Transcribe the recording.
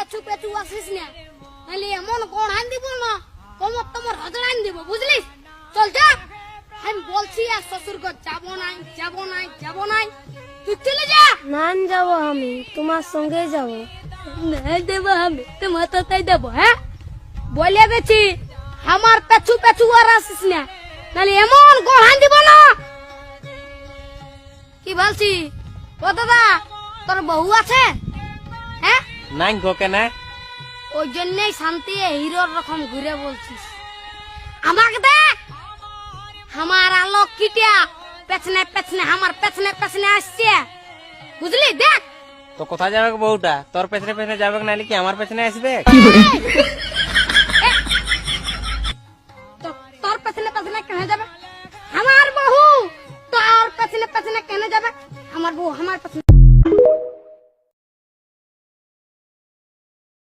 পেছু পেছু আসিস না, নাহলে এমন কোন আন দিব না, কোমর তোমার হজড়ান দিব, বুঝলিস? চল যা, আমি বলছি আর শ্বশুর ঘর যাবো নাই, যাবো নাই, যাবো নাই, তুই চলে যা। না যাবো, আমি তোমার সঙ্গে যাব। না দেবো, আমি তোমার তাই দেবো। হ্যাঁ, বলে গেছি আমার পেছু পেছু আর আসিস না, নাহলে এমন কোন আন দিব না। কি বলছি? ও দাদা, তোর বউ আছে? হ্যাঁ, নাই গো কেন? ওই জন্যই শান্তি হিরোর রকম ঘুরে বলছিস। আমাকে দেখ, আমার আলোক কিটিয়া পেছনে পেছনে, আমার পেছনে পেছনে আসছে, বুঝলি? দেখ তো কোথায় যাবে বউটা? তোর পেছনে পেছনে যাবে নাহলে কি আমার পেছনে আসবে?